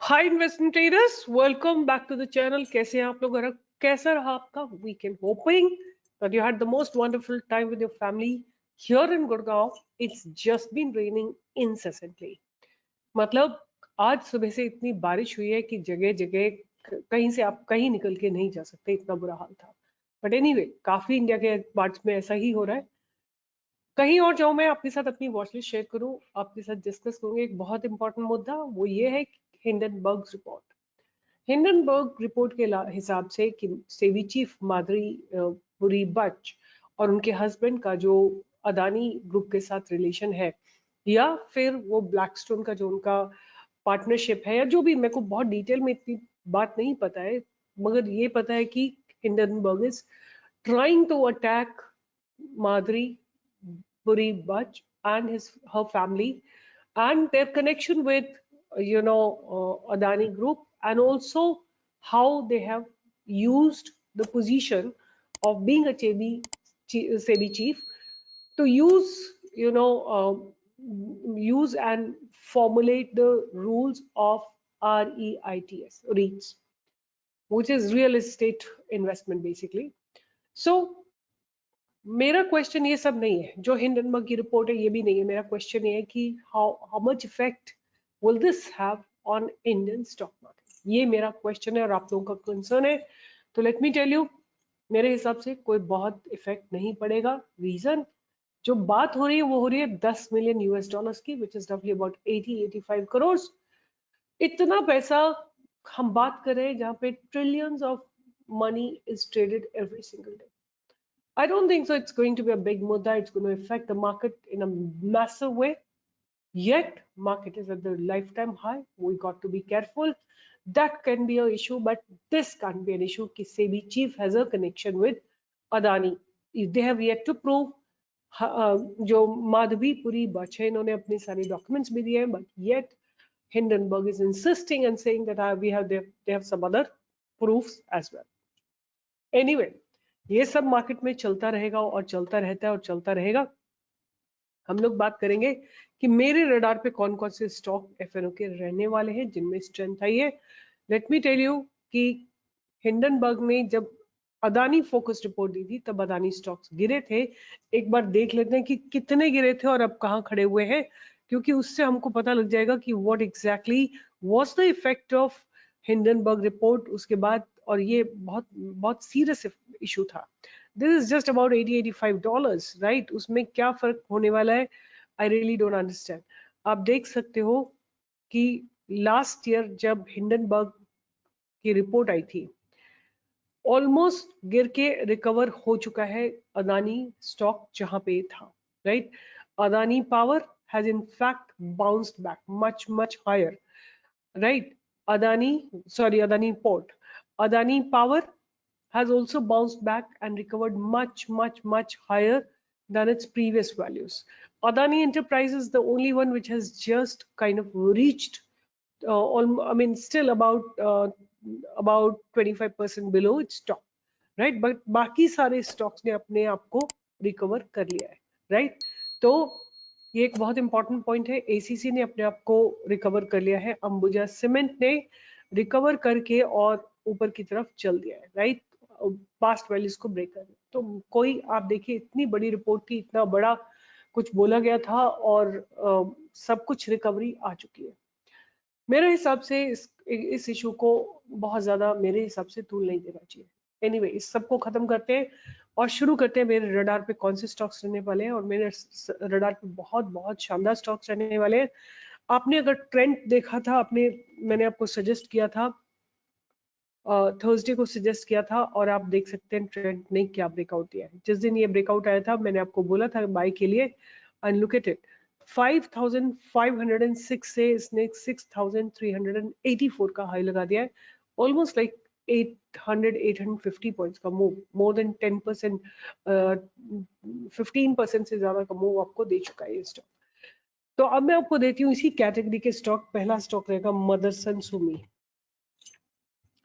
Hi investment traders, welcome back to the channel. कैसे हैं आप लोग? कैसा रहा आपका weekend? Hoping that you had the most wonderful time with your family here in Gurgaon. It's just been raining incessantly। मतलब आज सुबह से इतनी बारिश हुई है कि जगह जगह कहीं से आप कहीं निकल के नहीं जा सकते, इतना बुरा हाल था। बट एनीवे, काफी इंडिया के पार्ट्स में ऐसा ही हो रहा है। कहीं और जाऊं, मैं आपके साथ अपनी वॉच लिस्ट शेयर करूं, आपके साथ डिस्कस करूंगी एक बहुत इंपॉर्टेंट मुद्दा। वो ये है हिंडनबर्ग रिपोर्ट। हिंडनबर्ग रिपोर्ट के हिसाब से कि सेबी चीफ माधुरी पुरी बच और उनके हस्बैंड का जो अदानी ग्रुप के साथ रिलेशन है, या फिर वो ब्लैकस्टोन का जो उनका पार्टनरशिप है, या जो भी, मेरे को बहुत डिटेल में इतनी बात नहीं पता है, मगर ये पता है कि Hindenburg is trying to attack Madhuri Puri Buch and her family and their connection with Adani Group, and also how they have used the position of being a SEBI chief to use and formulate the rules of REITs, which is real estate investment basically. So मेरा question ये सब नहीं है, जो Hindenburg की report है ये भी नहीं है। मेरा क्वेश्चन ये है कि how much effect will this have on Indian stock market, ये मेरा क्वेश्चन है और आप लोगों का कंसर्न है। तो लेट मी टेल यू, मेरे हिसाब से कोई बहुत इफेक्ट नहीं पड़ेगा। रीजन, जो बात हो रही है वो हो रही है 10 मिलियन यूएस डॉलर्स की, विच इज रफली अबाउट 80-85 करोड़। इतना पैसा हम बात कर रहे हैं जहां पे trillions of money is traded every single day. I don't think so. It's going to be a big mudda. It's going to affect the market in a massive way. Yet, market is at the lifetime high. We got to be careful. That can be an issue, but this can't be an issue. कि SEBI chief has a connection with Adani. They have yet to prove. जो माधवी पुरी बच है, इन्होंने अपने सारे documents भी दिए हैं, but yet Hindenburg is insisting and saying that they have some other proofs as well. Anyway, ये सब मार्केट में चलता रहेगा और चलता रहता है और चलता रहेगा। हम लोग बात करेंगे कि मेरे रडार पे कौन कौन से स्टॉक एफएनओ के रहने वाले हैं जिनमें स्ट्रेंथ आई है। लेट मी टेल यू कि हिंडनबर्ग ने जब अदानी फोकस रिपोर्ट दी थी तब अदानी स्टॉक्स गिरे थे। एक बार देख लेते हैं कि कितने गिरे थे और अब कहाँ खड़े हुए हैं, क्योंकि उससे हमको पता लग जाएगा कि what exactly was the effect of Hindenburg report उसके बाद। और ये बहुत बहुत सीरियस इशू था। This is just about $80-85, right? उसमें क्या फर्क होने वाला है, आई रियली डोंट अंडरस्टैंड। आप देख सकते हो कि लास्ट ईयर जब हिंडनबर्ग की रिपोर्ट आई थी, ऑलमोस्ट गिर के रिकवर हो चुका है अदानी स्टॉक जहां पे था, right? Adani power has in fact bounced back much higher, right? Adani Port, Adani Power has also bounced back and recovered much higher than its previous values. Adani Enterprises, the only one which has just kind of reached, still about 25% below its top, right? But बाकी सारे stocks ने अपने आप को recover कर लिया है, right? तो ये एक बहुत इंपॉर्टेंट पॉइंट है। एसीसी ने अपने आप को रिकवर कर लिया है, अंबुजा सीमेंट ने रिकवर करके और ऊपर की तरफ चल दिया है, राइट? पास्ट वैल्यूज को ब्रेक कर। तो कोई, आप देखिए, इतनी बड़ी रिपोर्ट थी, इतना बड़ा कुछ बोला गया था और सब कुछ रिकवरी आ चुकी है। मेरे हिसाब से इस इशू को बहुत ज्यादा मेरे हिसाब से तूल नहीं देना चाहिए। एनीवे, इस सब को खत्म करते हैं और शुरू करते हैं मेरे रडार पे कौन से स्टॉक्स रहने वाले हैं। और मेरे रडार पे बहुत बहुत शानदार स्टॉक्स रहने वाले हैं। आपने अगर ट्रेंड देखा था, मैंने आपको सजेस्ट किया था, थर्सडे को सजेस्ट किया था, और आप देख सकते हैं ट्रेंड ने क्या ब्रेकआउट दिया है। जिस दिन ये ब्रेकआउट आया था मैंने आपको बोला था बाय के लिए, एंड लुक एट इट, 5506 से इसने 6384 का हाई लगा दिया है। ऑलमोस्ट लाइक 850 पॉइंट्स का मूव, मोर देन 10%, 15% से ज्यादा का मूव आपको दे चुका है ये स्टॉक। तो अब मैं आपको देती हूँ इसी कैटेगरी के स्टॉक। पहला स्टॉक रहेगा Motherson Sumi,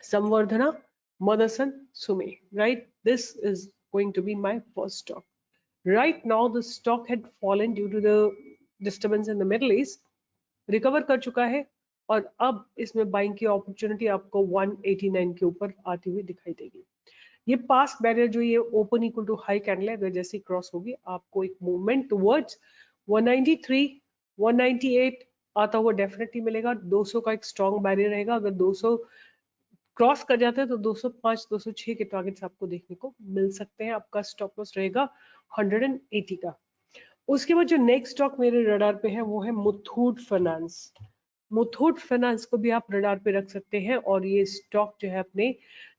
Samvardhana, Motherson, Sume, right? This is going to be my first stock. Right now, the stock had fallen due to the disturbance in the Middle East. Recover कर चुका है और अब इसमें बाइंग की अपॉर्चुनिटी आपको 189 के ऊपर आती हुई दिखाई देगी। ये पास्ट बैरियर जो ये open equal to high candle है, अगर जैसे क्रॉस होगी आपको एक मूवमेंट टुवर्ड्स 193 198 आता हुआ डेफिनेटली मिलेगा। 200 का एक स्ट्रॉन्ग बैरियर रहेगा, अगर 200 क्रॉस कर जाते हैं तो 205 206 के टारगेट्स आपको देखने को मिल सकते हैं। आपका स्टॉप लॉस रहेगा 180 का। उसके बाद जो नेक्स्ट स्टॉक मेरे रडार पे है वो है मुथूट फाइनेंस। मुथूट फाइनेंस को भी आप रडार पे रख सकते हैं और ये स्टॉक जो है अपने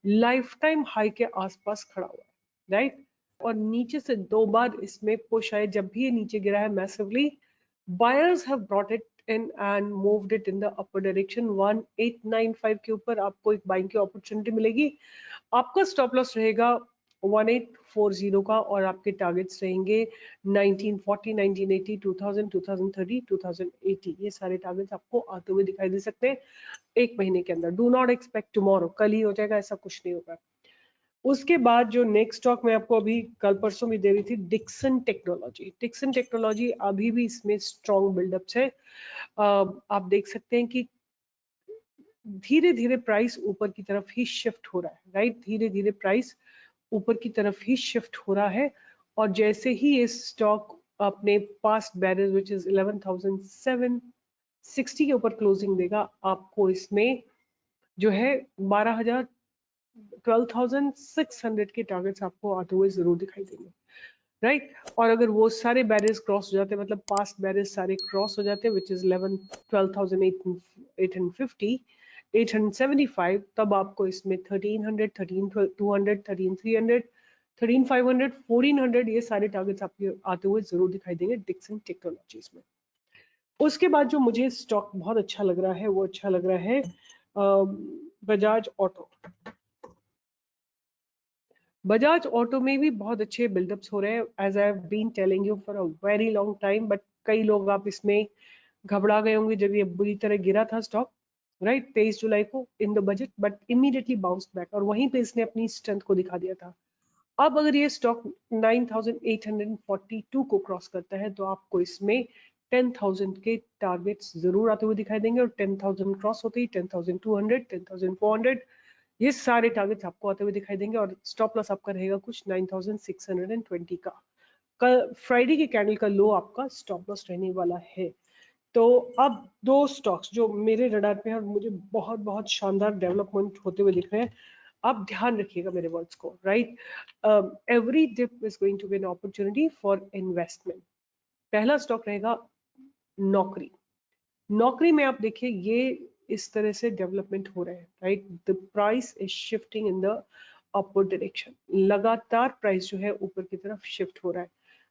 लाइफ टाइम हाई के आसपास खड़ा हुआ है, राइट। और नीचे से 2 बार इसमें पुश आए, जब भी ये नीचे गिरा है massively, buyers have brought it in and moved it in the upper direction। 1895 के ऊपर आपको एक बाइंग की अपॉर्चुनिटी मिलेगी। आपका स्टॉप लॉस रहेगा 1840 का और आपके टारगेट्स रहेंगे 1940 1980 2000 2030 2080। ये सारे टारगेट्स आपको आते हुए दिखाई दे सकते हैं एक महीने के अंदर। डू नॉट एक्सपेक्ट टुमारो, कल ही हो जाएगा, ऐसा कुछ नहीं होगा। उसके बाद जो नेक्स्ट स्टॉक मैं आपको अभी कल परसों भी दे रही थी, डिक्सन टेक्नोलॉजी। डिक्सन टेक्नोलॉजी अभी भी इसमें स्ट्रॉन्ग बिल्डअप्स है। आप देख सकते हैं कि धीरे धीरे प्राइस ऊपर की तरफ ही शिफ्ट हो रहा है, राइट। धीरे धीरे प्राइस ऊपर की तरफ ही शिफ्ट हो रहा है और जैसे ही ये स्टॉक अपने पास्ट बैरियर विच इज 11,760 के ऊपर क्लोजिंग देगा, आपको इसमें जो है 12,600 के टारगेट्स आपको आते हुए जरूर दिखाई देंगे, राइट। और अगर वो सारे बैरियर्स क्रॉस हो जाते हैं, मतलब पास्ट बैरियर्स सारे क्रॉस हो जाते हैं विच इज 12,850 875, तब आपको इसमें 1300 13,200 13,300 13,500 1400 ये सारे टारगेट्स आपके आते हुए जरूर दिखाई देंगे डिक्सन टेक्नोलॉजीज में। उसके बाद जो मुझे स्टॉक बहुत अच्छा लग रहा है वो अच्छा लग रहा है बजाज ऑटो। बजाज ऑटो में भी बहुत अच्छे बिल्डअप्स हो रहे हैं, as I have been telling you for a very long time. But कई लोग आप इसमें घबरा गए होंगे जब ये बुरी तरह गिरा था स्टॉक, राइट, 23 जुलाई को in the budget, but immediately bounce back और वहीं पे इसने अपनी स्ट्रेंथ को दिखा दिया था। अब अगर ये स्टॉक 9,842 को क्रॉस करता है तो आपको इसमें 10,000 के टारगेट्स जरूर आते हुए दिखाई देंगे और 10,000 क्रॉस होते ही 10,200 10,400 ये सारे टारगेट्स आपको आते हुए दिखाई देंगे और स्टॉप लॉस आपका रहेगा कुछ 9,620 का। कल फ्राइडे के कैंडल का लो आपका स्टॉप लॉस रहने वाला है। तो अब दो स्टॉक्स जो मेरे रडार पे हैं और मुझे बहुत बहुत शानदार डेवलपमेंट होते हुए दिख रहे हैं, आप ध्यान रखिएगा मेरे वर्ड्स को, right. Every dip is going to be an opportunity for investment. पहला स्टॉक रहेगा नौकरी। नौकरी में आप देखिए ये इस तरह से डेवलपमेंट हो रहे हैं, right. The price is shifting in the upward direction. लगातार प्राइस जो है ऊपर की तरफ शिफ्ट हो रहा है,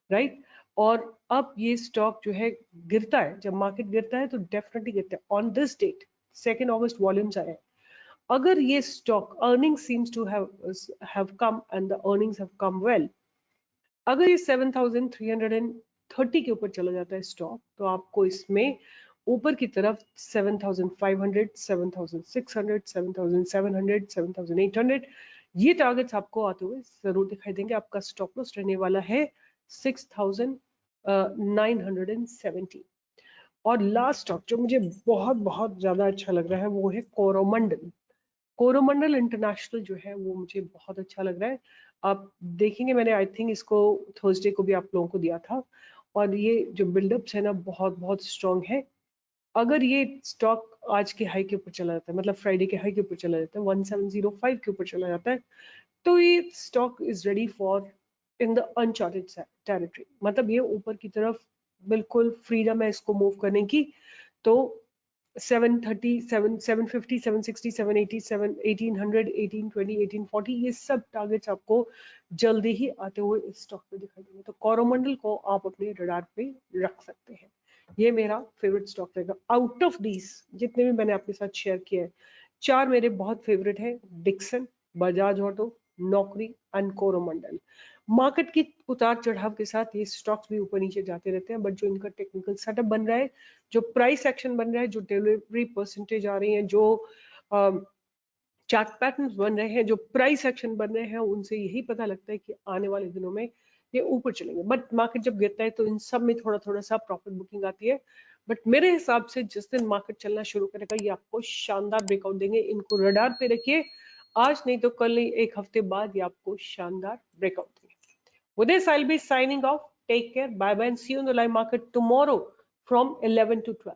राइट। और अब ये स्टॉक जो है गिरता है, जब मार्केट गिरता है तो डेफिनेटली गिरता है। ऑन दिस डेट 2 अगस्त वॉल्यूम्स आए हैं। अगर ये stock earning seems to have come and the earnings have come well, अगर ये 7,330 के ऊपर चला जाता है स्टॉक, तो आपको इसमें ऊपर की तरफ 7,500 7,600 7,700 7,800 ये टारगेट्स आपको आते हुए जरूर दिखाई देंगे। आपका स्टॉप लॉस रहने वाला है 6,970। और लास्ट स्टॉक जो मुझे बहुत बहुत ज्यादा अच्छा लग रहा है वो है कोरोमंडल। कोरोमंडल इंटरनेशनल जो है वो मुझे बहुत अच्छा लग रहा है। आप देखेंगे मैंने आई थिंक इसको थर्सडे को भी आप लोगों को दिया था और ये जो बिल्डअप्स है ना बहुत बहुत स्ट्रांग है। अगर ये स्टॉक आज के हाई के ऊपर चला जाता है, मतलब फ्राइडे के हाई के ऊपर चला जाता है 1705 के ऊपर चला जाता है, तो ये stock is ready for in the uncharted territory. मतलब ये ऊपर की तरफ बिल्कुल फ्रीडम है इसको मूव करने की। तो 730 750 760 780 1800 1820 1840 ये सब टारगेट्स आपको जल्दी ही आते हुए इस स्टॉक पे दिखाई देंगे। तो कोरोमंडल को आप अपने रडार पे रख सकते हैं। ये मेरा फेवरेट स्टॉक रहेगा। आउट ऑफ दीज जितने भी मैंने आपके साथ शेयर किए हैं, 4 मेरे बहुत फेवरेट है, डिक्सन, बजाज ऑटो, नौकरी एंड कोरोमंडल। मार्केट की उतार चढ़ाव के साथ ये स्टॉक्स भी ऊपर नीचे जाते रहते हैं, बट जो इनका टेक्निकल सेटअप बन रहा है, जो प्राइस एक्शन बन रहा है, जो डिलीवरी परसेंटेज आ रही है, जो चार्ट पैटर्न्स बन रहे हैं, जो प्राइस एक्शन बन रहे हैं, उनसे यही पता लगता है कि आने वाले दिनों में ये ऊपर चलेंगे। बट मार्केट जब गिरता है तो इन सब में थोड़ा थोड़ा सा प्रॉफिट बुकिंग आती है। बट मेरे हिसाब से जिस दिन मार्केट चलना शुरू करेगा ये आपको शानदार ब्रेकआउट देंगे, इनको रडार पे रखिए, आज नहीं तो कल नहीं, एक हफ्ते बाद ये आपको शानदार ब्रेकआउट देंगे। With this, I'll be signing off. Take care. Bye bye and see you in the live market tomorrow from 11 to 12.